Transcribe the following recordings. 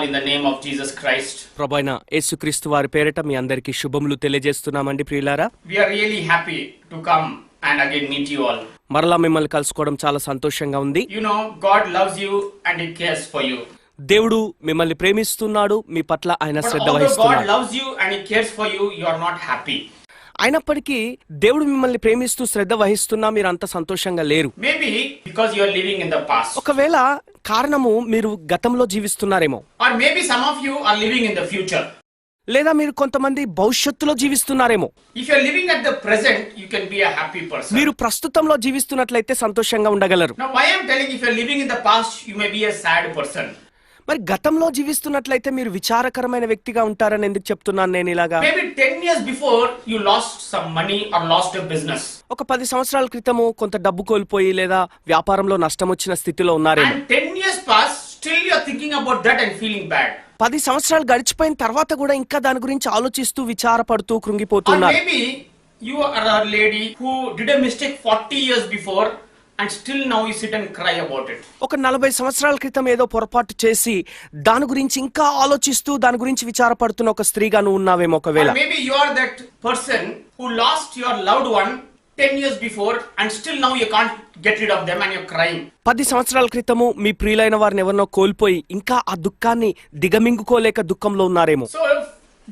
in the name of Jesus Christ. ప్రభువైన యేసుక్రీస్తు వారి పేరిట మీ అందరికీ శుభములు తెలియజేస్తున్నామండి ప్రియులారా. We are really happy to come and again meet you all. మరలా మిమ్మల్ని కలుసుకోవడం చాలా సంతోషంగా ఉంది. You know, God loves you and He cares for you. దేవుడు మిమ్మల్ని ప్రేమిస్తున్నాడు, మీ పట్ల ఆయన But Shraddha although God వహిస్తున్నాడు. loves you and He cares for you, you are not happy. అయినప్పటికీ దేవుడు మిమ్మల్ని ప్రేమిస్తూ శ్రద్ధ వహిస్తున్నా మీరు అంత సంతోషంగా లేరు. Maybe because you are living in the past. ఒకవేళ కారణము మీరు గతంలో జీవిస్తున్నారేమో, Or maybe some of you are living in the future. లేదా మీరు కొంతమంది భవిష్యత్తులో జీవిస్తున్నారేమో. If you are living at the present, you can be a happy person. మీరు ప్రస్తుతంలో జీవిస్తున్నట్లయితే సంతోషంగా ఉండగలరు. Now why I am telling, if you are living in the past, you may be a sad person. మరి గతంలో జీవిస్తున్నట్లయితే మీరు విచారకరమైన వ్యక్తిగా ఉంటారని ఎందుకు చెప్తున్నాను నేను ఇలాగా? Maybe 10 years before you lost some money or lost a business. ఒక 10 సంవత్సరాల క్రితము కొంత డబ్బు కోల్పోయి లేదా వ్యాపారంలో నష్టం వచ్చిన స్థితిలో ఉన్నారేమో. And 10 years passed, still you are thinking about that and feeling bad. 10 సంవత్సరాలు గడిచిపోయిన తర్వాత కూడా ఇంకా దాని గురించి ఆలోచిస్తూ విచారపడుతూ Or కృంగిపోతున్నారు. maybe you are a lady who did a mistake 40 years before and still now you sit and cry about it. ఒక 40 సంవత్సరాల క్రితం ఏదో పొరపాటు చేసి దాని గురించి ఇంకా ఆలోచిస్తూ దాని గురించి విచారపడుతున్న ఒక స్త్రీగా నువ్వు ఉన్నావేమో ఒకవేళ. Or maybe you are that person who lost your loved one 10 years before and still now you can't get rid of them and you're crying. 10 సంవత్సరాల క్రితము మీ ప్రియులైన వారిని ఎవరినో కోల్పోయి ఇంకా ఆ దుఃఖాన్ని దిగమింగుకోలేక దుఃఖంలో ఉన్నారేమో. So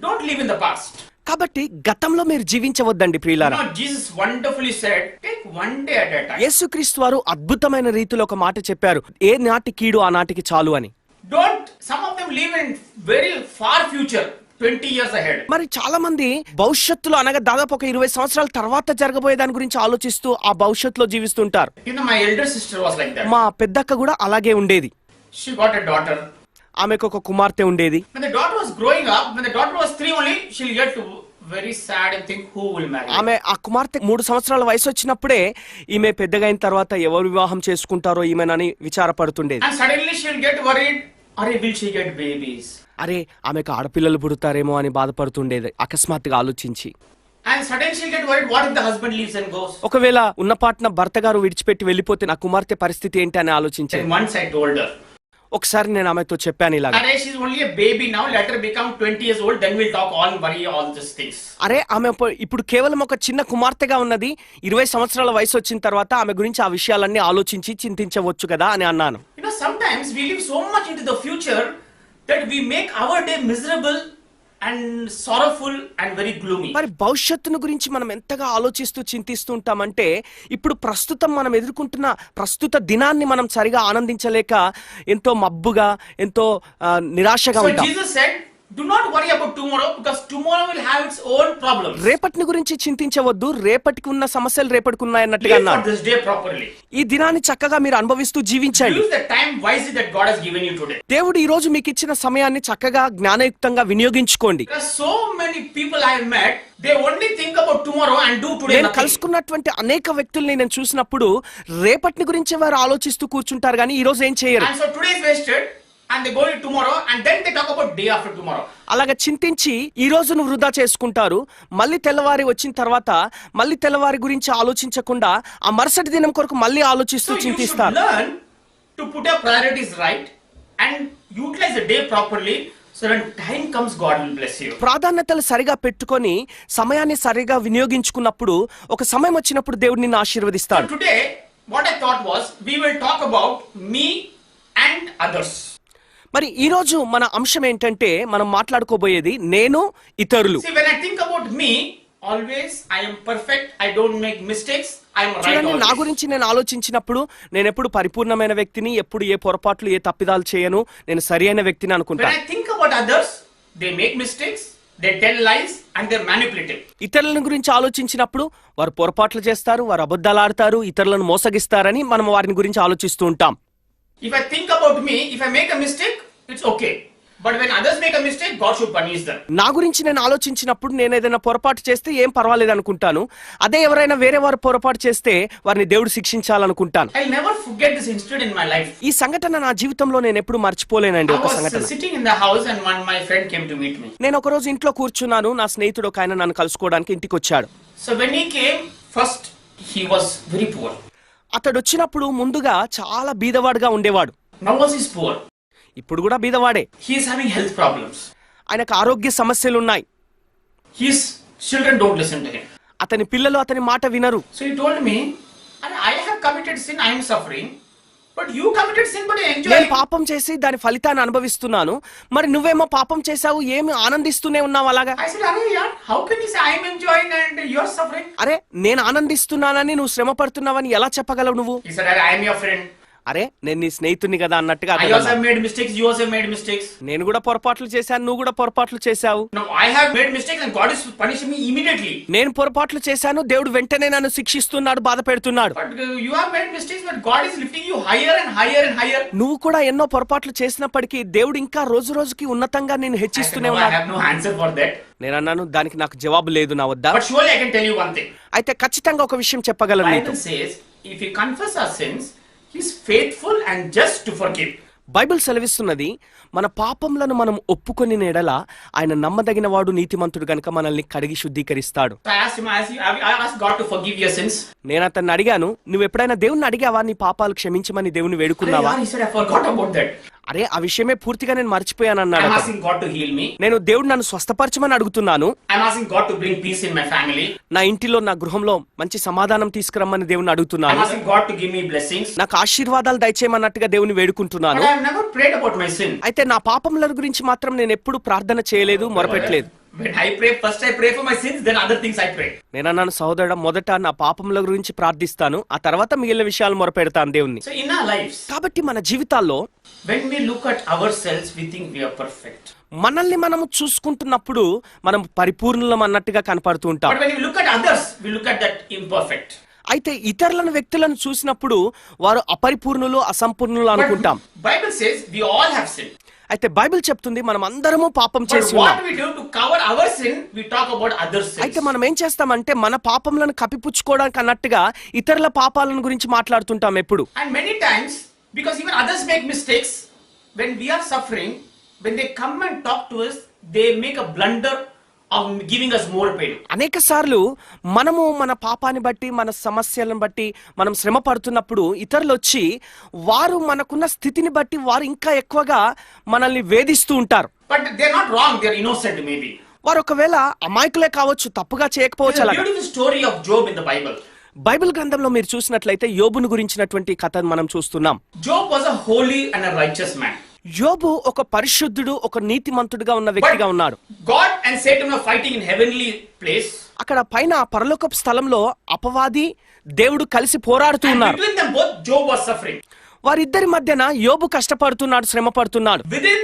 don't live in the past. కాబట్టి గతంలో మీరు జీవించవద్దండి ప్రియులారా. Now Jesus wonderfully said, take one day at a time. యేసుక్రీస్తు వారు అద్భుతమైన రీతిలో ఒక మాట చెప్పారు, ఏ నాటి కీడు ఆ నాటికి చాలు అని. Don't, some of them live in very far future, 20 years ahead. మరి చాలా మంది భవిష్యత్తులో అనగా దాదాపు ఒక 20 సంవత్సరాల తర్వాత జరగబోయే దాని గురించి ఆలోచిస్తూ ఆ భవిష్యత్తులో జీవిస్తుంటారు. You know, my elder sister was like that. మా పెద్దక్క కూడా అలాగే ఉండేది. She got a daughter. ఆమెకు ఒక కుమార్తె ఉండేది. When the daughter was growing up, when the daughter was 3 only, she'll get very sad and think who will marry. ఆమె ఆ కుమార్తె 3 సంవత్సరాల వయసు వచ్చినప్పుడే ఈమె పెద్దగా అయిన తర్వాత ఎవరు వివాహం చేసుకుంటారో ఈమెనని విచారపడుతుండేది. And suddenly she'll get worried, or will she get babies? అరే ఆమెకు ఆడపిల్లలు పుడతారేమో అని బాధపడుతుండేది అకస్మాత్తుగా ఆలోచించి. And suddenly she'll get worried, what if the husband leaves and goes? ఒకవేళ ఉన్నపాటున భర్త గారు విడిచిపెట్టి వెళ్ళిపోతే నా కుమార్తె పరిస్థితి ఏంటి అని ఆలోచించాను. Then once I told her, ఒకసారి నేను ఆమెతో చెప్పాను ఇలాగా, Arey, she's only a baby now, let her become 20 years old, then we'll talk all, worry all these things. అరే ఆమె ఇప్పుడు కేవలం ఒక చిన్న కుమార్తెగా ఉన్నది, 20 సంవత్సరాల వయసు వచ్చిన తర్వాత ఆమె గురించి ఆ విషయాలన్నీ ఆలోచించి చింతించవచ్చు కదా అని అన్నాను. You know, sometimes we live so much into the future that we make our day miserable and sorrowful and very gloomy. మరి భవిష్యత్తును గురించి మనం ఎంతగా ఆలోచిస్తూ చింతిస్తూ ఉంటామంటే ఇప్పుడు ప్రస్తుతం మనం ఎదుర్కొంటున్న ప్రస్తుత దినాన్ని మనం సరిగా ఆనందించలేక ఎంతో మబ్బుగా ఎంతో నిరాశగా So ఉంటాం. Jesus said, do not worry about tomorrow because tomorrow will have its own problems. రేపటిని గురించి చింతించవద్దు, రేపటికి ఉన్న సమస్యలు రేపటికి ఉన్నాయన్నట్టుగా Live for అన్నాడు. this day properly. ఈ దినాన్ని చక్కగా మీరు అనుభవిస్తూ జీవించండి. Use the time wisely that God has given you today. దేవుడు ఈ రోజు మీకు ఇచ్చిన సమయాన్ని చక్కగా జ్ఞానయుక్తంగా వినియోగించుకోండి. There are so many people I have met, they only think about tomorrow and do today నేను nothing. కలుసుకున్నటువంటి అనేక వ్యక్తుల్ని నేను చూసినప్పుడు రేపటిని గురించి వారు ఆలోచిస్తూ కూర్చుంటారు కానీ ఈ రోజు ఏం చేయరు. And so today is wasted and they go to tomorrow and then they talk about day after tomorrow. అలాగా చింతించి ఈ రోజును వృధా చేసుకుంటారు. మళ్ళీ తెల్లవారి వచ్చిన తర్వాత మళ్ళీ తెల్లవారి గురించి ఆలోచించకుండా ఆ మరుసటి దినం కొరకు మళ్ళీ ఆలోచిస్తూ So you should చింతిస్తారు. learn to put your priorities right and utilize the day properly. So when time comes, God will bless you. ప్రాధాన్యతలు సరిగా పెట్టుకొని సమయాన్ని సరిగా వినియోగించుకున్నప్పుడు ఒక సమయం వచ్చినప్పుడు దేవుడు నిన్ను So ఆశీర్వదిస్తాడు. today, what I thought was, we will talk about me and others. మరి ఈ రోజు మన అంశం ఏంటంటే మనం మాట్లాడుకోబోయేది నేను ఇతరులు. See, when I think about me, always I am perfect, I don't make mistakes, I am right చూడండి, నా always. గురించి నేను ఆలోచించినప్పుడు నేను ఎప్పుడు పరిపూర్ణమైన వ్యక్తిని, ఎప్పుడు ఏ పొరపాట్లు ఏ తప్పిదాలు చేయను, నేను సరి అయిన వ్యక్తిని When అనుకుంటాను. I think about others, they make mistakes, they tell lies and they're manipulative. ఇతరుల గురించి ఆలోచించినప్పుడు వారు పొరపాట్లు చేస్తారు, వారు అబద్ధాలు ఆడతారు, ఇతరులను మోసగిస్తారని మనం వారిని గురించి ఆలోచిస్తూ ఉంటాం. If I think about me, if I make a mistake, it's okay. But when others make a mistake, God should punish them. నా గురించి నేను ఆలోచించినప్పుడు నేను ఏదైనా పొరపాటు చేస్తే ఏం పర్వాలేదు అనుకుంటాను. అదే ఎవరైనా వేరే వారు పొరపాటు చేస్తే వారిని దేవుడు శిక్షించాలనుకుంటాను. I'll never forget this incident in my life. ఈ సంఘటన నా జీవితంలో నేను ఎప్పుడు మర్చిపోలేనండి. I ఒక was సంఘటన. sitting in the house and one my friend came to meet me. నేను ఒక రోజు ఇంట్లో కూర్చున్నాను, నా స్నేహితుడు ఒక ఆయన నన్ను కలుసుకోవడానికి ఇంటికి వచ్చాడు. So when he came, first he was very poor. అతడు వచ్చినప్పుడు ముందుగా చాలా బీదవాడుగా ఉండేవాడు. Now was he's poor. ఇప్పుడు కూడా బీదవాడే. He is having health problems. ఆయనకు ఆరోగ్య సమస్యలు ఉన్నాయి. His children don't listen to him. అతని పిల్లలు అతని మాట వినరు. So he told me, I have committed sin, I am suffering. But you committed sin, but you enjoy. నేను పాపం చేసి దాని ఫలితాన్ని అనుభవిస్తున్నాను, మరి నువ్వేమో పాపం చేశావు, ఏమి ఆనందిస్తూనే ఉన్నావు అలాగా. I said, how can you say I am enjoying and you are suffering? అరే, నేను ఆనందిస్తున్నానని నువ్వు శ్రమ పడుతున్నావని ఎలా చెప్పగలవు నువ్వు? He said, I am your friend. అరే, నేను నీ స్నేహితుని కదా అన్నట్టుగా. I also have made mistakes, you also have made mistakes. నేను కూడా పొరపాట్లు చేశాను, నువ్వు కూడా పొరపాట్లు చేశావు. No, I have made mistakes and God is punishing me immediately. నేను పొరపాట్లు చేశాను, దేవుడు వెంటనే నన్ను శిక్షిస్తున్నాడు, బాధ పెడుతున్నాడు. But you have made mistakes, but God is lifting you higher and higher and higher. నువ్వు కూడా ఎన్నో పొరపాట్లు చేసినప్పటికీ దేవుడు ఇంకా రోజు రోజుకి ఉన్నతంగా నిన్ను హెచ్చిస్తూనే ఉన్నాడు. I have no answer for that. నేను అన్నాను, దానికి నాకు జవాబు లేదు నా వద్ద. But surely I can tell you one thing. అయితే ఖచ్చితంగా ఒక విషయం చెప్పగలను నీతో. Bible says, if we confess our sins, He is faithful and just to forgive. Bible సెలవిస్తున్నది, మన పాపములను మనం ఒప్పుకొని ఎడల ఆయన నమ్మదగిన వాడు, నీతిమంతుడు గనుక మనల్ని కడిగి శుద్ధీకరిస్తాడు. I asked God to forgive your sins. నేను అతన్ని అడిగాను, నువ్వు ఎప్పుడైనా దేవుణ్ణి అడిగావా నీ పాపాలు క్షమించమని దేవుని వేడుకున్నావా? He said, I forgot about that. అరే, ఆ విషయమే పూర్తిగా నేను మర్చిపోయాను అన్నాడు. I'm asking God to heal me. నేను దేవుడు నన్ను స్వస్థపరచమని అడుగుతున్నాను. I'm asking God to bring peace in my family. నా ఇంటిలో, నా గృహంలో మంచి సమాధానం తీసుకురమ్మని దేవుని అడుగుతున్నాను. I'm asking God to give me blessings. నాకు ఆశీర్వాదాలు దయచేయమన్నట్టుగా దేవుని వేడుకుంటున్నాను. But I have never prayed about my sin. అయితే నా పాపముల గురించి మాత్రం నేను ఎప్పుడు ప్రార్థన చేయలేదు, మొరపెట్టలేదు. When I pray, first I pray for my sins, then other things I pray. నేను అన్నాను, సహోదరుడా, మొదట నా పాపముల గురించి ప్రార్థిస్తాను, ఆ తర్వాత మిగిలిన విషయాలు మొరపెడతాను దేవుణ్ణి. So in our lives, కాబట్టి మన జీవితాల్లో when we look at ourselves, we think we are perfect. మనల్ని మనము చూసుకుంటున్నప్పుడు మనం పరిపూర్ణులం అన్నట్టుగా కనపడుతూ ఉంటాం. But when we look at others, we look at that imperfect. అయితే ఇతరులను, వ్యక్తులను చూసినప్పుడు వారు అపరిపూర్ణులు, అసంపూర్ణులు అనుకుంటాం. Bible says we all have sinned. అయితే బైబిల్ చెప్తుంది మనం అందరము పాపం చేసి But ఉన్నాం. what we do to cover our sin, we talk about others' sins. అయితే మనం ఏం చేస్తామంటే మన పాపములను కప్పిపుచ్చుకోవడానికి అన్నట్టుగా ఇతరుల పాపాలను గురించి మాట్లాడుతుంటాం ఎప్పుడు. And many times, because even others make mistakes, when we are suffering, when they come and talk to us, they make a blunder of giving us more pain. అనేక సార్లు మనము మన పాపాన్ని బట్టి, మన సమస్యలను బట్టి మనం శ్రమ పడుతున్నప్పుడు ఇతరులు వచ్చి వారు మనకున్న స్థితిని బట్టి వారు ఇంకా ఎక్కువగా మనల్ని వేధిస్తూ ఉంటారు. But they're not wrong, they're innocent maybe. వారు ఒకవేళ అమాయకులే కావచ్చు, తప్పుగా చేయకపోవచ్చు. There's a అలాగా beautiful story of Job in the Bible. Bible గ్రంథంలో మీరు చూసినట్లయితే యోబును గురించినటువంటి కథను మనం చూస్తున్నాం. Job was a holy and a righteous man. యోబు ఒక పరిశుద్ధుడు, ఒక నీతిమంతుడుగా ఉన్న వ్యక్తిగా ఉన్నాడు. God and Satan were fighting in heavenly place. అక్కడ పైన పరలోకపు స్థలంలో అపవాది, దేవుడు కలిసి పోరాడుతూ And ఉన్నారు. between them both, Job was suffering. వారిద్దరి మధ్యన యోబు కష్టపడుతున్నాడు, శ్రమ పడుతున్నాడు. Within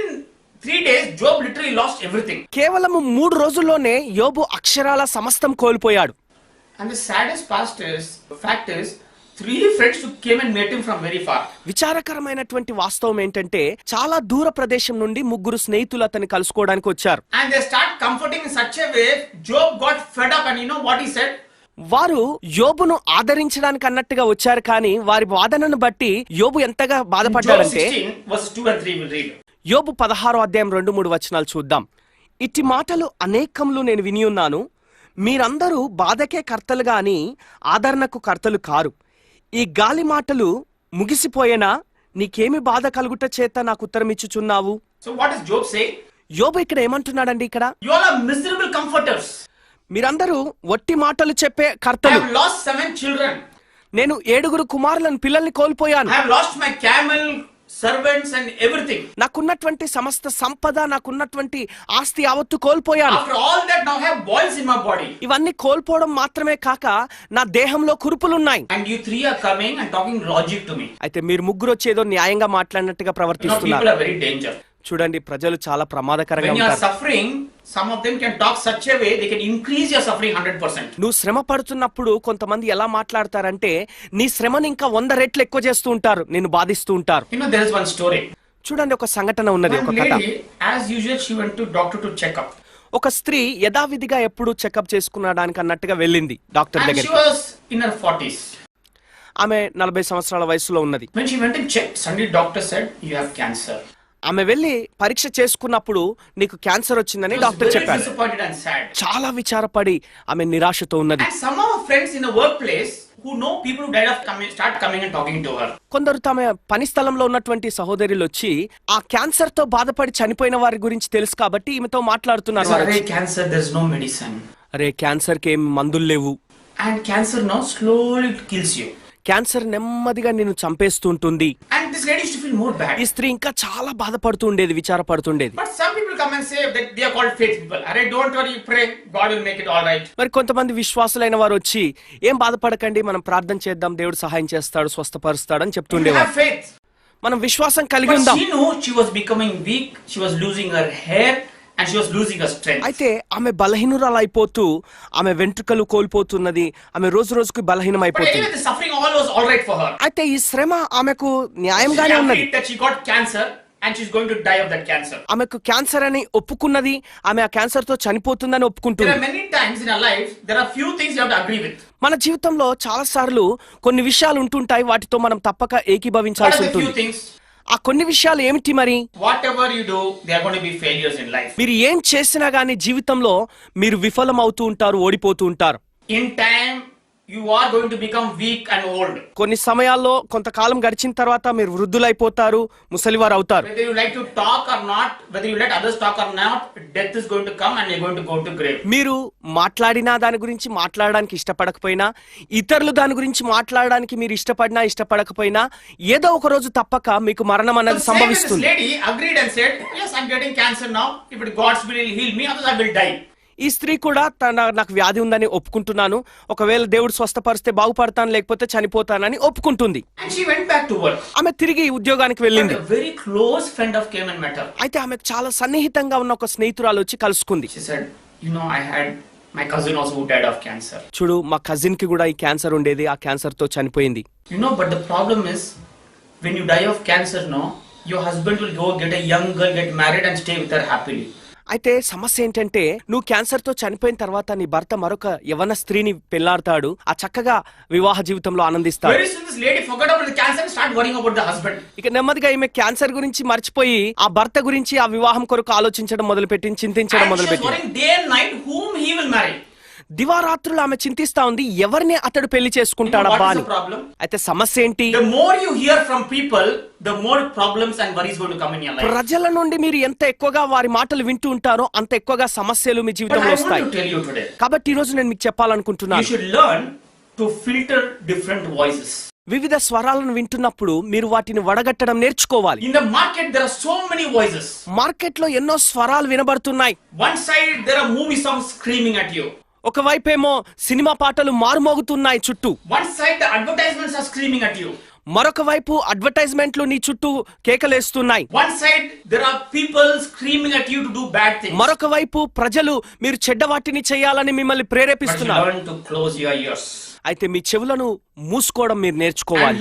3 days, Job literally lost everything. కేవలం 3 రోజుల్లోనే యోబు అక్షరాల సమస్తం కోల్పోయాడు. And the saddest fact is 3 friends who came and met him from very far. విచారకరమైనటువంటి వాస్తవం ఏంటంటే చాలా దూర ప్రదేశం నుండి 3 స్నేహితులు అతన్ని కలుసుకోవడానికి వచ్చారు. And they start comforting in such a way, Job got fed up and you know what he said? వారు యోబును ఆదరించడానికి అన్నట్టుగా వచ్చారు, కానీ వారి వాదనను బట్టి యోబు ఎంతగా Job బాధపడ్డాడంటే 16 verses 2 and 3 will read. యోబు 16వ అధ్యాయం 2-3 వచనాలు చూద్దాం. ఇట్టి మాటలు అనేకములు నేను విని ఉన్నాను, మీరందరూ బాధకే కర్తలు గాని ఆదరణకు కర్తలు కారు. ఈ గాలి మాటలు ముగిసిపోయేనా, నీకేమి బాధ కలుగుట చేత నాకు ఉత్తరం ఇచ్చుచున్నావు? So what does Job say? యోబు ఇక్కడ ఏమంటున్నాడండి? ఇక్కడ You all are miserable comforters. మీరందరూ వట్టి మాటలు చెప్పే I కర్తలు. have lost 7 children. నేను 7 కుమారులను, పిల్లల్ని కోల్పోయాను. I have lost my camel, servants and everything. నాకున్నటువంటి సమస్త సంపద, నాకున్నటువంటి ఆస్తి యావత్తు కోల్పోయాను. After all that, now I have boils in my body. ఇవన్నీ కోల్పోవడం మాత్రమే కాక నా దేహంలో కురుపులున్నాయి. And you 3 are coming and talking logic to me. అయితే మీరు 3 వచ్చి ఏదో న్యాయంగా మాట్లాడినట్టుగా You know, ప్రవర్తిస్తున్నారు. people are very dangerous. చూడండి, ప్రజలు చాలా ప్రమాదకరంగా When you are ఉంటారు. suffering, some of them can talk such a way they can increase your suffering 100%. నువ్వు శ్రమ పడుతున్నప్పుడు కొంతమంది ఎలా మాట్లాడతారంటే నీ శ్రమని ఇంకా 100 రెట్లు ఎక్కువ చేస్తూ ఉంటారు, నిన్ను బాధిస్తూ ఉంటారు. You know, there is one story. చూడండి, ఒక సంఘటన ఉన్నది, ఒక One కథ. lady, as usual, she went to doctor to check up. ఒక స్త్రీ యథావిధిగా ఎప్పుడు చెకప్ చేసుకునడానికి అన్నట్టుగా వెళ్ళింది డాక్టర్ And she దగ్గరికి. was in her 40s. ఆమె 40 సంవత్సరాల వయసులో ఉన్నది. When she went and checked, suddenly doctor said, you have cancer. ఆమె వెళ్ళి పరీక్ష చేసుకున్నప్పుడు నీకు క్యాన్సర్ వచ్చిందని She was డాక్టర్ very చెప్పాడు. disappointed and sad. చాలా విచారపడి ఆమె నిరాశతో ఉన్నది. And some of her friends in the workplace who know people who died of start coming and talking to her. కొందరు తమ పని స్థలంలో ఉన్నటువంటి సహోదరులు వచ్చి ఆ క్యాన్సర్ తో బాధపడి చనిపోయిన వారి గురించి తెలుసు కాబట్టి ఈమెతో మాట్లాడుతున్నారు. Cancer, there's no medicine. అరే క్యాన్సర్ కి ఏం మందులు లేవు. And cancer now slowly kills you. Cancer నెమ్మదిగా నిన్ను చంపేస్తూ ఉంటుంది. And this lady used to feel more bad. ఈ స్త్రీ ఇంకా చాలా బాధపడుతూ ఉండేది, విచారపడుతుండేది. But some people come and say that they are called faith people. Arey, don't worry, pray, God will make it all right. మరి కొంతమంది విశ్వాసులైన వారు వచ్చి ఏం బాధపడకండి, మనం ప్రార్థన చేద్దాం, దేవుడు సహాయం చేస్తాడు, స్వస్థపరుస్తాడు అని చెప్తుండేవారు. మనం విశ్వాసం కలిగి ఉందాం. She knew she was becoming weak, she was losing her hair and she was losing her strength. అయితే ఆమె బలహీనురాలు అయిపోతూ ఆమె వెంట్రుకలు కోల్పోతున్నది, ఆమె రోజు రోజుకు బలహీనం అయిపోతుంది. But anyway, the suffering all was all right for her. అయితే ఈ శ్రమ ఆమెకు న్యాయంగానే ఉన్నది. That she got cancer and she's going to die of that cancer. ఆమెకు క్యాన్సర్ అని ఒప్పుకున్నది, ఆమె ఆ క్యాన్సర్ తో చనిపోతుందని ఒప్పుకుంటుంది. There are many times in our lives there are few things you have to agree with. మన జీవితంలో చాలా సార్లు కొన్ని విషయాలు ఉంటుంటాయి, వాటితో మనం తప్పక ఏకీభవించాల్సి ఉంటుంది. ఆ కొన్ని విషయాలు ఏమిటి మరి? Whatever you do, there are going to be failures in life. మీరు ఏం చేసినా గానీ జీవితంలో మీరు విఫలం అవుతూ ఉంటారు, ఓడిపోతూ ఉంటారు. In time you are going to become weak and old. కొన్ని సమయాల్లో కొంతకాలం గడిచిన తర్వాత మీరు వృద్ధులైపోతారు, ముసలివారు అవుతారు. Whether you like to talk or not, whether you let others talk or not, death is going to come and you're going to go to grave. మీరు మాట్లాడినా దాని గురించి మాట్లాడడానికి ఇష్టపడకపోయినా, ఇతరులు దాని గురించి మాట్లాడడానికి మీరు ఇష్టపడినా ఇష్టపడకపోయినా, ఏదో ఒక రోజు తప్పక మీకు మరణం అనేది సంభవిస్తుంది. This lady agreed and said, yes, I'm getting cancer now. If it God's will heal me, otherwise I will die. ఈ స్త్రీ కూడా నాకు వ్యాధి ఉందని ఒప్పుకుంటున్నాను, ఒకవేళ దేవుడు స్వస్థపరిస్తే బాగుపడతాను, లేకపోతే చనిపోతానని ఒప్పుకుంటుంది. ఆమె తిరిగి ఉద్యోగానికి వెళ్ళింది. అయితే ఆమె చాలా సన్నిహితంగా ఉన్న ఒక స్నేహితురాలు వచ్చి కలుసుకుంది. చూడు, మా కజిన్ కి కూడా ఈ క్యాన్సర్ ఉండేది, ఆ క్యాన్సర్ తో చనిపోయింది. But the problem is when you die of cancer, no, your husband will go get a young girl, get married and stay with her happily. అయితే సమస్య ఏంటంటే నువ్వు క్యాన్సర్ తో చనిపోయిన తర్వాత నీ భర్త మరొక యవన స్త్రీని పెళ్లాడతాడు, ఆ చక్కగా వివాహ జీవితంలో ఆనందిస్తాడు. ఇక నెమ్మదిగా ఈమె క్యాన్సర్ గురించి మర్చిపోయి ఆ భర్త గురించి, ఆ వివాహం కొరకు ఆలోచించడం మొదలుపెట్టి, చింతించడం మొదలుపెట్టి, దివారాత్రులు ఆమె చింతిస్తా ఉంది, ఎవరిని అతడు పెళ్లి చేసుకుంటాడబ్బా అని. అయితే సమస్య ఏంటి? ప్రజల నుండి మీరు ఎంత ఎక్కువగా వారి మాటలు వింటూ ఉంటారో అంత ఎక్కువగా సమస్యలు మీ జీవితంలో వస్తాయి. కాబట్టి ఈ రోజు నేను మీకు చెప్పాలనుకుంటున్నాను, వివిధ స్వరాలను వింటున్నప్పుడు మీరు వాటిని వడగట్టడం నేర్చుకోవాలి. మార్కెట్ లో ఎన్నో స్వరాలు వినబడుతున్నాయి. ఒకవైపేమో సినిమా పాటలు మారుమోగుతున్నాయి చుట్టూ, మరొక వైపు అడ్వర్టైజ్మెంట్లు నీ చుట్టూ కేకలేస్తున్నాయి. మరొక వైపు ప్రజలు మీరు చెడ్డ వాటిని చేయాలని మిమ్మల్ని ప్రేరేపిస్తున్నారు. అయితే మీ చెవులను మూసుకోవడం మీరు నేర్చుకోవాలి.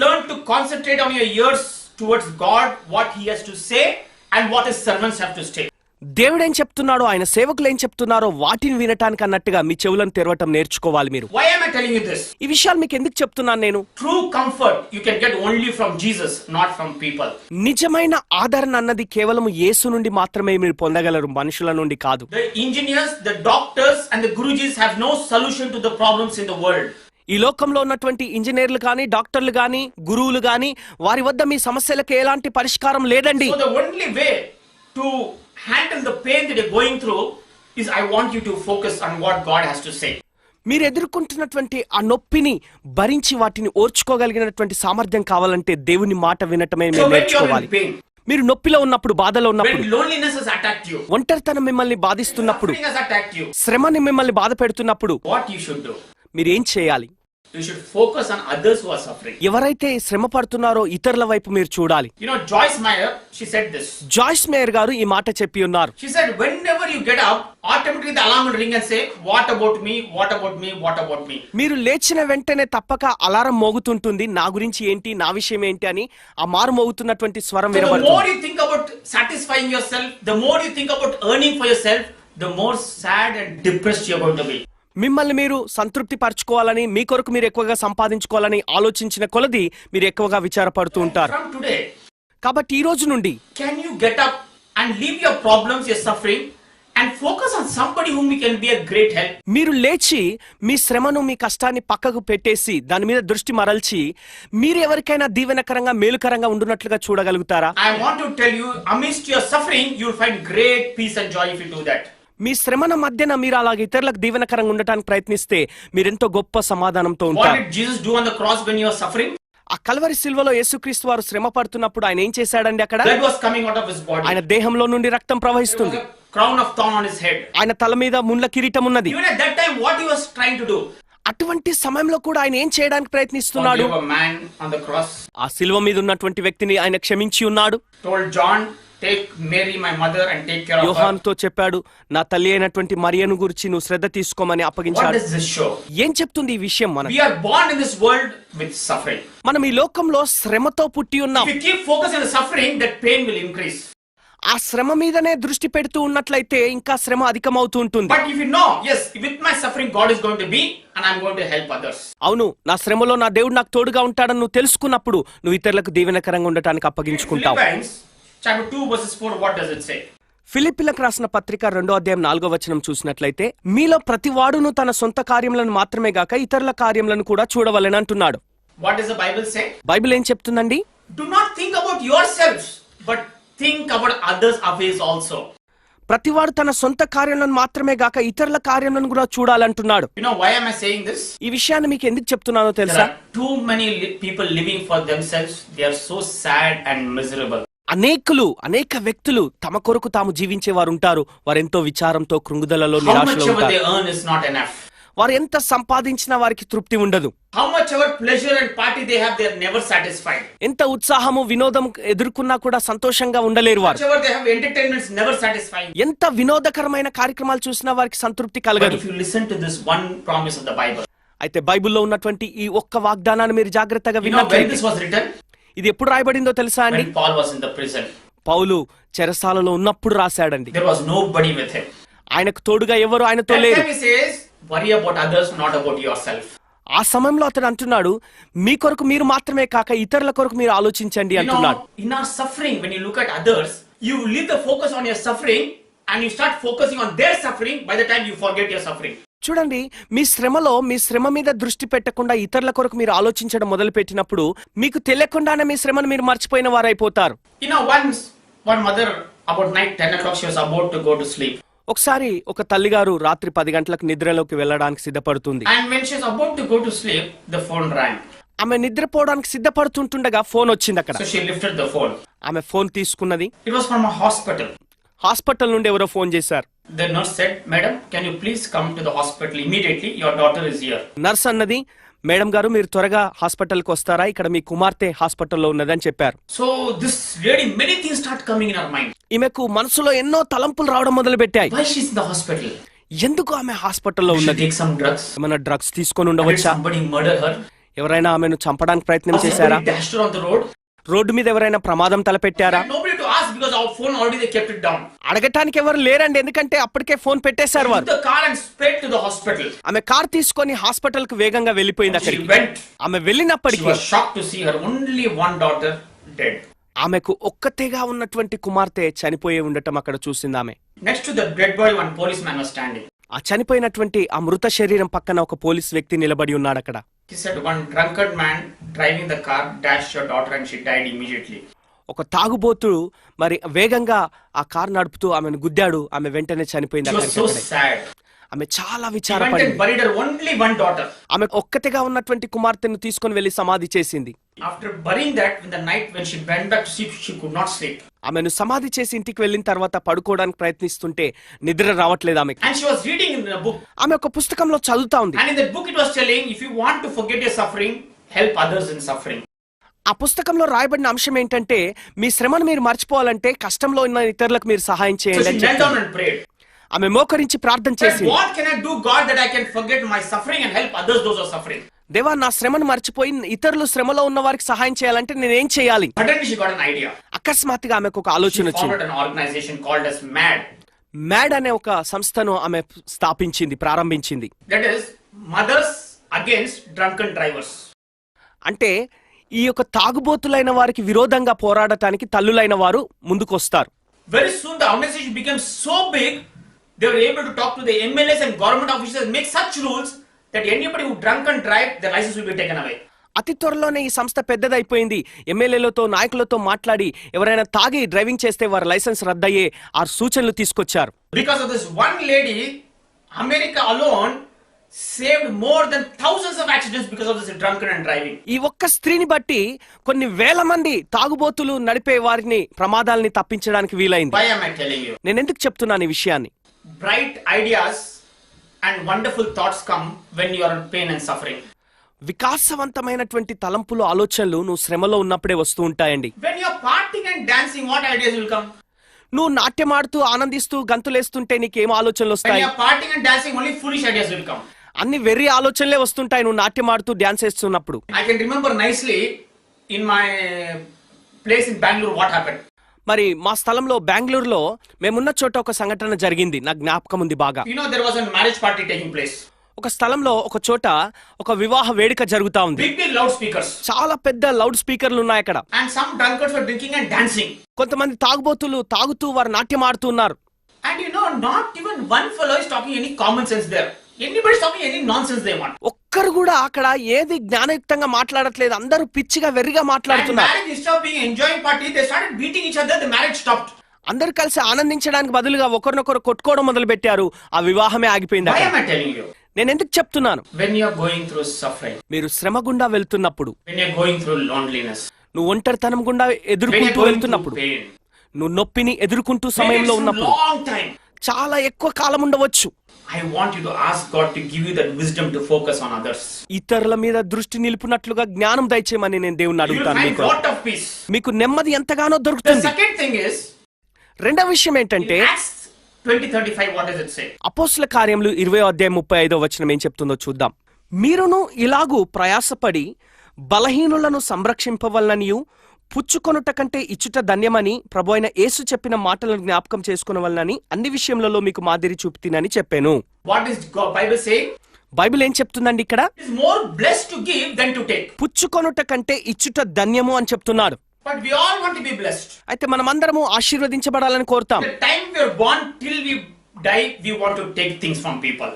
దేవుడేం చెప్తున్నాడో, ఆయన సేవకులు ఏం చెప్తున్నారో వాటిని వినటానికి అన్నట్టుగా మీ చెవులను తెరవటం నేర్చుకోవాలి మీరు. ఈ విషయాలు మీకు ఎందుకు చెప్తున్నాను నేను? నిజమైన ఆదరణ అన్నది కేవలం యేసు నుండి మాత్రమే మీరు పొందగలరు, మనుషుల నుండి కాదు. ఈ లోకంలో ఉన్నటువంటి ఇంజనీర్లు కానీ, డాక్టర్లు కానీ, గురువులు కానీ, వారి వద్ద మీ సమస్యలకు ఎలాంటి పరిష్కారం లేదండి. handle the pain that you're going through is I want you to focus on what God has to say. మీరు ఎదుర్కొంటున్నటువంటి ఆ నొప్పిని భరించి వాటిని ఓర్చుకోగలిగినటువంటి సామర్థ్యం కావాలంటే దేవుని మాట వినటమే మీరు నేర్చుకోవాలి. మీరు నొప్పిలో ఉన్నప్పుడు, బాధలో ఉన్నప్పుడు, ఒంటరితనం మిమ్మల్ని బాధిస్తున్నప్పుడు, శ్రమని మిమ్మల్ని బాధ పెడుతున్నప్పుడు మీరు ఏం చేయాలి? You should focus on others who are suffering. ఎవరైతే శ్రమ పడుతున్నారో ఇతరుల వైపు మీరు చూడాలి. Joyce Meyer, she said this. Joyce Meyer గారు ఈ మాట చెప్పి ఉన్నారు. She said, whenever you get up, automatically the alarm will ring and say, what about me, what about me, what about me. మీరు లేచిన వెంటనే తప్పక అలారం మోగుతుంటుంది, నా గురించి ఏంటి, నా విషయం ఏంటి అని ఆ మారు మోగుతున్నటువంటి స్వరం వినబడుతుంది. The more you think about satisfying yourself, the more you think about earning for yourself, the more sad and depressed you're going to be. మిమ్మల్ని మీరు సంతృప్తి పరచుకోవాలని, మీ కొరకు మీరు ఎక్కువగా సంపాదించుకోవాలని ఆలోచించిన కొలది మీరు ఎక్కువగా విచారపడుతూ ఉంటారు. కాబట్టి ఈ రోజు నుండి can you get up and leave your problems, your suffering and focus on somebody whom we can be a great help. మీరు లేచి మీ శ్రమను మీ కష్టాన్ని పక్కకు పెట్టేసి దాని మీద దృష్టి మరల్చి మీరు ఎవరికైనా దీవెనకరంగా మేలుకరంగా ఉండునట్లుగా చూడగలుగుతారా? I want to tell you, amidst your suffering, you will find great peace and joy if you do that. మీ శ్రమల మధ్యన మీరు అలాగే ఇతరులకు దీవెనకరంగా ఉండటానికి ప్రయత్నిస్తే మీరెంతో గొప్ప సమాధానంతో What ఉంటారు. did Jesus do on the cross when he was suffering? ఆ కల్వరి సిలువలో యేసుక్రీస్తు వారు శ్రమ పడుతున్నప్పుడు ఆయన ఏం చేశాడండి? అక్కడ Blood was coming out of his body. ఆయన దేహంలో నుండి రక్తం There was ప్రవహిస్తుంది. a crown of thorn on his head. ఆయన తల మీద ముళ్ళ కిరీటం ఉన్నది. Even at that time, what he was trying to do? అటువంటి సమయంలో కూడా ఆయన ఏం చేయడానికి ప్రయత్నిస్తున్నాడు? Forgive a man on the cross. ఆ సిలువ మీద ఉన్నటువంటి వ్యక్తిని ఆయన క్షమించి ఉన్నాడు. Told John, take Mary, my mother, and take care of her. యోహానుతో చెప్పాడు, నా తల్లి అయినటువంటి మరియను గురించి నువ్వు శ్రద్ధ తీసుకోమని What అప్పగించాడు. does this show? ఏం చెప్తుంది ఈ విషయం? మనం We are born in this world with suffering. మనం ఈ లోకంలో శ్రమతో పుట్టి ఉన్నాం. If you keep focusing on the suffering, that pain will increase. ఆ శ్రమ మీదనే దృష్టి పెడుతూ ఉన్నట్లయితే ఇంకా శ్రమ అధికమవుతూ ఉంటుంది. But if you know, yes, with my suffering, God is going to be, and I'm going to help others. అవును, నా శ్రమలో నా దేవుడు నాకు తోడుగా ఉంటాడని నువ్వు తెలుసుకున్నప్పుడు నువ్వు ఇతరులకు దీవెనకరంగా ఉండటానికి అప్పగించుకుంటావు. Philippians chapter 2 verses 4, what does it say? ఫిలిప్పీలకు రాసిన పత్రిక 2వ అధ్యాయం 4వ వచనం చూసినట్లయితే మీలో ప్రతివాడును తన సొంత కార్యములను మాత్రమే గాక ఇతరుల కార్యములను కూడా చూడవలెను అంటున్నాడు. What does the Bible say? Bible ఏం చెప్తుందండి? Do not think about yourselves, but think about others' affairs also. ప్రతివాడు తన సొంత కార్యములను మాత్రమే గాక ఇతరుల కార్యములను కూడా చూడాలంటున్నాడు. You know why am I saying this? ఈ విషయాన్ని మీకు ఎందుకు చెప్తున్నానో There తెలుసా? are too many people living for themselves. They are so sad and miserable. అనేక వ్యక్తులు తమ కొరకు తాము జీవించే వారు ఉంటారు. వారెంతో విచారంతో కృంగుదలలో How నిరాశలో much ever ఉంటారు. they earn is not enough. వారు ఎంత సంపాదించినా వారికి తృప్తి ఉండదు. How much ever pleasure and party they have, they are never satisfied. ఎంత ఉత్సాహము వినోదం ఎదుర్కొన్నా కూడా సంతోషంగా ఉండలేరు వారు. Much ever they have entertainments, never satisfying. ఎంత వినోదకరమైన కార్యక్రమాలు చూసినా వారికి సంతృప్తి But కలగదు. if you listen to this one promise of the Bible, అయితే బైబిల్లో ఉన్నటువంటి ఈ ఒక్క వాగ్దానాన్ని మీరు జాగ్రత్తగా you know when విన్నట్లయితే this was written? ఇది ఎప్పుడు రాయబడిందో తెలుసా అండి? When Paul was in the prison. పౌలు చెరసాలలో ఉన్నప్పుడు రాశాడండి. There was nobody with him. ఆయనకు తోడుగా ఎవరు ఆయనతో That లేరు. time he says, worry about others, not about yourself. ఆ సమయంలో అతడు అంటున్నాడు, మీ కొరకు మీరు మాత్రమే కాక ఇతరుల కొరకు మీరు ఆలోచించండి You అంటున్నాడు. know, in our suffering, when you look at others, you leave the focus on your suffering and you start focusing on their suffering. By the time you forget your suffering. చూడండి, మీ శ్రమలో మీ శ్రమ మీద దృష్టి పెట్టకుండా ఇతరుల కొరకు మీరు ఆలోచించడం మొదలు పెట్టినప్పుడు మీకు తెలియకుండానే మీ శ్రమను మీరు మర్చిపోయిన వారైపోతారు. You know, once one mother about night 10 o'clock she was about to go to sleep. ఒకసారి ఒక తల్లిగారు రాత్రి 10 గంటలకు నిద్రలోకి వెళ్ళడానికి సిద్ధపడుతుంది. And when she was about to go to sleep, the phone rang. ఆమె నిద్రపోవడానికి సిద్ధపడుతుంటుండగా ఫోన్ వచ్చింది అక్కడ. So she lifted the phone. ఆమె ఫోన్ తీసుకున్నది. It was from a hospital. Hospital నుండి ఎవరో ఫోన్ చేశారు. The nurse said, "Madam, can you please come to the hospital immediately? Your daughter is here." Nurse అన్నది, madam గారు మీరు త్వరగా హాస్పిటల్కి వస్తారా, ఇక్కడ మీ కుమార్తె హాస్పిటల్లో ఉన్నదని చెప్పారు. So this lady, many things start coming in her mind. ఈమెకు మనసులో ఎన్నో తలంపులు రావడం మొదలు పెట్టాయి. Why she's in the hospital? ఎందుకు ఆమె హాస్పిటల్లో Did she ఉన్నది? take some drugs? ఏమైనా డ్రగ్స్ తీసుకొని Did ఉండవచ్చా? somebody murder her? ఎవరైనా ఆమెను చంపడానికి ప్రయత్నం Or చేశారా? somebody dashed her on the road? Road మీద ఎవరైనా ప్రమాదం తలపెట్టారా? Nobody to ask because our phone already they kept it down. అడగటానికి ఎవరు లేరండి, ఎందుకంటే అప్పటికే ఫోన్ పెట్టేశారు Took వారు. the car and sped to the hospital. ఆమె కార్ తీసుకొని హాస్పిటల్ కు వేగంగా వెళ్ళిపోయింది. She అక్కడికి went. ఆమె She వెళ్ళినప్పటికీ was shocked to see her only one daughter dead. ఆమెకు ఒక్కతేగా ఉన్నటువంటి కుమార్తె చనిపోయి ఉండటం అక్కడ చూసింది ఆమె. Next to the dead body, one policeman was standing. ఆ చనిపోయినటువంటి ఆ మృత శరీరం పక్కన ఒక పోలీస్ వ్యక్తి నిలబడి ఉన్నాడు అక్కడ. He said, "One drunkard man driving the car dashed your daughter and she died immediately." ఒక తాగుబోతు మరి వేగంగా ఆ కార్ నడుపుతూ ఆమెను గుద్దాడు, ఆమె వెంటనే చనిపోయింది. She was so అక్కడికక్కడే sad. ఆమె చాలా She went విచారపడింది. and buried her only one daughter. ఆమె ఒక్కతిగా ఉన్నటువంటి కుమార్తెను తీసుకొని వెళ్లి సమాధి చేసింది. After burying that, in the night when she went back to sleep, she could not sleep. ఆమెను సమాధి చేసి ఇంటికి వెళ్ళిన తర్వాత పడుకోవడానికి ప్రయత్నిస్తుంటే నిద్ర రావట్లేదు ఆమెకి. And she was reading in a book. ఆమె ఒక పుస్తకంలో చదువుతా ఉంది. And in that book it was telling, if you want to forget your suffering, help others in suffering. ఆ పుస్తకంలో రాయబడిన అంశం ఏంటంటే మీ శ్రమను మీరు మర్చిపోవాలంటే కష్టంలో ఉన్న ఇతరులకు మీరు సహాయం So చేయండి she అని knelt చెప్తాను. down and prayed. ఆమె మోకరించి ప్రార్థన But చేసింది. what can I do, God, that I can forget my suffering and help others those who are suffering? దేవా, నా శ్రమను మర్చిపోయి ఇతరులు శ్రమలో ఉన్న వారికి సహాయం చేయాలంటే నేనేం చేయాలి? Suddenly she got an idea. అకస్మాత్తుగా ఆమెకు ఒక She ఆలోచన వచ్చింది. founded an organization called as MAD. Mad అనే ఒక సంస్థను ఆమె స్థాపించింది, ప్రారంభించింది. That is Mothers Against Drunken Drivers. అంటే ఈ యొక్క తాగుబోతులైన వారికి విరోధంగా పోరాడటానికి తల్లులైన వారు ముందుకొస్తారు. Very soon the organization became so big They were able to talk to the MLAs and government officials, make such rules that anybody who drunk and drive, their license will be taken away. అతి త్వరలోనే ఈ సంస్థ పెద్దదైపోయింది. ఎమ్మెల్యేలతో నాయకులతో మాట్లాడి ఎవరైనా తాగి driving చేస్తే వారి లైసెన్స్ రద్దయ్యే ఆ సూచనలు తీసుకొచ్చారు. Because of this one lady, America alone saved more than thousands of accidents because of this drunken and driving. ఈ ఒక్క స్త్రీని బట్టి కొన్ని వేల మంది తాగుబోతులు నడిపే వారిని ప్రమాదాలని తప్పించడానికి వీలైంది. Why am I telling you? నేను ఎందుకు చెప్తున్నాను ఈ విషయాన్ని? Bright ideas and wonderful thoughts come when you are in pain and suffering. వికాసవంతమైనటువంటి తలంపులు ఆలోచనలు నువ్వు శ్రమలో ఉన్నప్పుడే వస్తూ ఉంటాయండి. When you are partying and dancing, what ideas will come? నువ్వు నాట్యమాడుతూ ఆనందిస్తూ గంతులేస్తుంటే నీకేం ఆలోచనలు When వస్తాయి? you are partying and dancing, only foolish ideas will come. అన్ని వెర్రి ఆలోచనలే వస్తుంటాయి నువ్వు నాట్యమాడుతూ డ్యాన్స్ చేస్తున్నప్పుడు. I can remember nicely in my place in Bangalore what happened. మరి మా స్థలంలో బెంగళూరులో మేమున్న చోట ఒక సంఘటన జరిగింది. నాకు జ్ఞాపకం ఉంది బాగా. You know, there was a marriage party taking place. ఒక స్థలంలో ఒక చోట ఒక వివాహ వేడుక జరుగుతా ఉంది. Big loudspeakers. చాలా పెద్ద లౌడ్ స్పీకర్లు ఉన్నాయి అక్కడ. And some drunkards were drinking and dancing. కొంతమంది తాగుబోతులు తాగుతూ వారు నాట్యం ఆడుతున్నారు. And you know, not even one fellow is talking any common sense there. Anybody is talking any nonsense they want. ఒక్కరు కూడా అక్కడ ఏది జ్ఞానయుక్తంగా మాట్లాడట్లేదు. అందరూ పిచ్చిగా వెర్రిగా And మాట్లాడుతున్నారు. marriage instead of being enjoying party, they started beating each other. The marriage stopped. అందరు కలిసి ఆనందించడానికి బదులుగా ఒకరినొకరు కొట్టుకోవడం మొదలు పెట్టారు. ఆ వివాహమే ఆగిపోయింది. Why am I telling you? నేను ఎందుకు చెప్తున్నాను? When you are going through suffering, మీరు శ్రమ గుండా వెళ్తున్నప్పుడు, when you are going through loneliness, నువ్వు ఒంటరితనం గుండా when you are ఎదుర్కొంటూ going వెళ్తున్నప్పుడు, through pain, నువ్వు నొప్పిని ఎదుర్కొంటూ maybe సమయంలో it's a ఉన్నప్పుడు, long time, చాలా ఎక్కువ కాలం ఉండవచ్చు. I want you to ask God to give you that wisdom to focus on others. ఇతరుల మీద దృష్టి నిలుపునట్లుగా జ్ఞానం దయచేయమని నేను దేవుణ్ణి You will అడుగుతాను. find మీకు lot of peace. మీకు నెమ్మది ఎంతగానో The దొరుకుతుంది. second thing is, రెండవ విషయం ఏంటంటే in Acts 20:35, what does it say? అపోస్తల కార్యములు 20:35 ఏం చెప్తుందో చూద్దాం. మీరును ఇలాగూ ప్రయాసపడి బలహీనులను సంరక్షింపవలననియు పుచ్చుకొనుట కంటే ఇచ్చుట ధన్యమని ప్రభువైన యేసు చెప్పిన మాటలను జ్ఞాపకం చేసుకునవలనని అన్ని విషయములలో మీకు మాదిరి చూపుతానని చెప్పాను. What is Bible saying? Bible ఏం చెప్తుందండి ఇక్కడ? It is more blessed to give than to take. పుచ్చుకొనుట కంటే ఇచ్చుట ధన్యము అని చెప్తున్నాడు. But we all want to be blessed. అయితే మనమందరము ఆశీర్వదించబడాలని కోరుతాం. The time we are born till we die, we want to take things from people.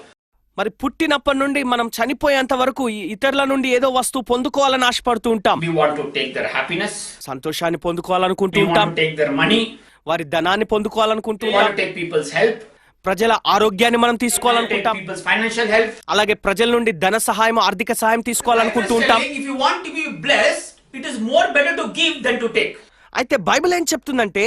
మరి పుట్టినప్పటి నుండి మనం చనిపోయేంత వరకు ఇతరుల నుండి ఏదో వస్తువు పొందుకోవాలని ఆశపడుతూ ఉంటాం. We want to take their happiness. సంతోషాన్ని పొందుకోవాలనుకుంటూ We ఉంటాం. want to take their money. వారి ధనాన్ని పొందుకోవాలనుకుంటూ We want ఉంటాం. to take people's help. ప్రజల ఆరోగ్యాన్ని మనం We want to take తీసుకోవాలనుకుంటాం. people's financial help. అలాగే ప్రజల నుండి ధన సహాయం, ఆర్థిక సహాయం తీసుకోవాలనుకుంటూ I'm just ఉంటాం. telling, if you want to be blessed, it is more better to give than to take. అయితే బైబిల్ ఏం చెప్తుందంటే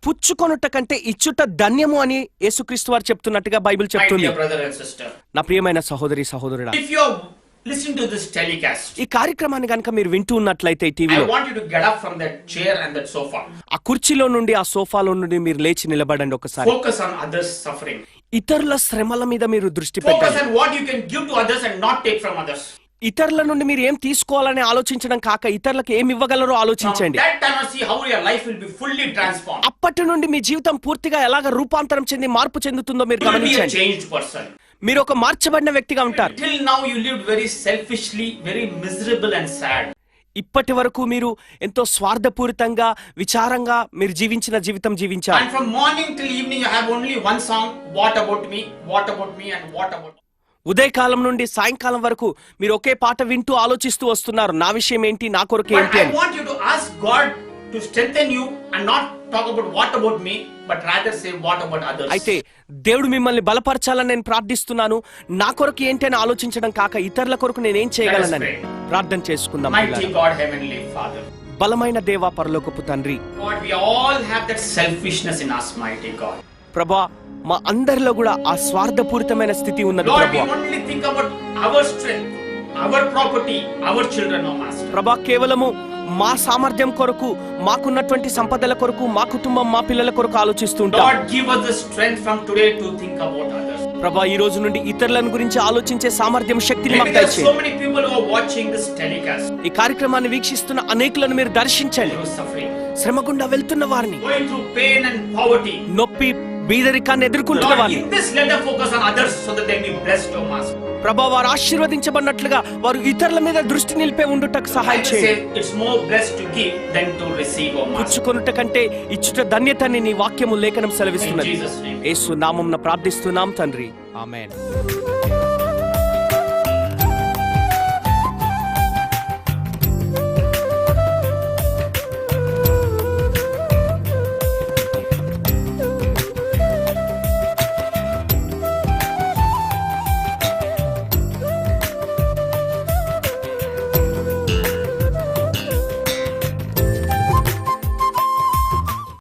పుచ్చుకొనుట కంటే ఇచ్చుట ధన్యము అని యేసుక్రీస్తు వారు చెప్తున్నట్టుగా బైబిల్ My చెప్తుంది. dear brother and sister, నా ప్రియమైన సహోదరి సహోదరుడా, if you are listening to this telecast, ఈ కార్యక్రమాన్ని గనుక మీరు వింటూ ఉన్నట్లయితే I టీవీలో want you to get up from that chair and that sofa. ఆ కుర్చీలో నుండి ఆ సోఫాలో నుండి మీరు లేచి నిలబడండి. ఒకసారి Focus on others' suffering. ఇతరుల శ్రమల మీద మీరు దృష్టి Focus పెట్టండి. on what you can give to others and not take from others. ఇతరుల నుండి మీరు ఏం తీసుకోవాలని ఆలోచించడం కాక ఇతరులకు ఏం ఇవ్వగలరో From ఆలోచించండి. that time on, see how your life will be fully transformed. అప్పటి నుండి మీ జీవితం పూర్తిగా ఎలాగ రూపాంతరం చెంది మార్పు చెందుతుందో మీరు You will be a గమనించండి. changed person. మీరు ఒక మార్చబడిన వ్యక్తిగా ఉంటారు. Till now you lived very selfishly, very miserable and sad. ఇప్పటి వరకు మీరు ఎంతో స్వార్థపూరితంగా విచారంగా మీరు జీవించిన జీవితం జీవించారు. And from morning till evening you have only one song, what about me, and what about me. ఉదయకాలం నుండి సాయంకాలం వరకు మీరు ఒకే పాట వింటూ ఆలోచిస్తూ వస్తున్నారు. నా విషయం ఏంటి, నా కొరకు But ఏంటి I అని. want you to ask God to strengthen you and not talk about what about me, but rather say what about others. అయితే దేవుడు మిమ్మల్ని బలపరచాలని నేను ప్రార్థిస్తున్నాను. నా కొరకు ఏంటి అని ఆలోచించడం కాక ఇతరుల కొరకు నేనేం చేయగలనని ప్రార్థన చేసుకుందాం. Mighty God, Heavenly Father, బలమైన దేవా పరలోకపు తండ్రి, God, we all have that selfishness in us, mighty God. ప్రభా, మా అందరిలో కూడా ఆ స్వార్థపూరితమైన స్థితి ఉన్నది Lord, we ప్రభా. only think about our strength, our property, our children, oh Master. ప్రభా, కేవలము మా సామర్థ్యం కొరకు, మాకున్నటువంటి సంపదల కొరకు, మా కుటుంబం, మా పిల్లల కొరకు ఆలోచిస్తూ ఉంటాం. Lord, give us the strength from today to think about others. ప్రభా, ఈ రోజు నుండి ఇతరులను గురించి ఆలోచించే సామర్థ్యం, శక్తిని Maybe మాకు there are so దయచేయండి. many people who are watching this telecast, ఈ కార్యక్రమాన్ని వీక్షిస్తున్న అనేకులను మీరు దర్శించండి. through suffering, శ్రమ గుండా వెళ్తున్న వారిని, going through pain and poverty. నొప్పి, బీదరికాన్ని ఎదుర్కొంటున్న Lord, వాళ్ళు in this let them focus on others so that they be blessed, O Master. ప్రభా, వారు ఆశీర్వదించబడినట్లుగా వారు ఇతరుల మీద దృష్టి నిలిపే ఉండుటకు సహాయం Bible చేయండి. says it's more blessed to give than to receive, O Master. పుచ్చుకొనుట కంటే ఇచ్చుట ధన్యతని నీ వాక్యము లేఖనం In సెలవిస్తున్నది. Jesus' name. యేసు నామమున ప్రార్థిస్తున్నాం తండ్రి, ఆమేన్.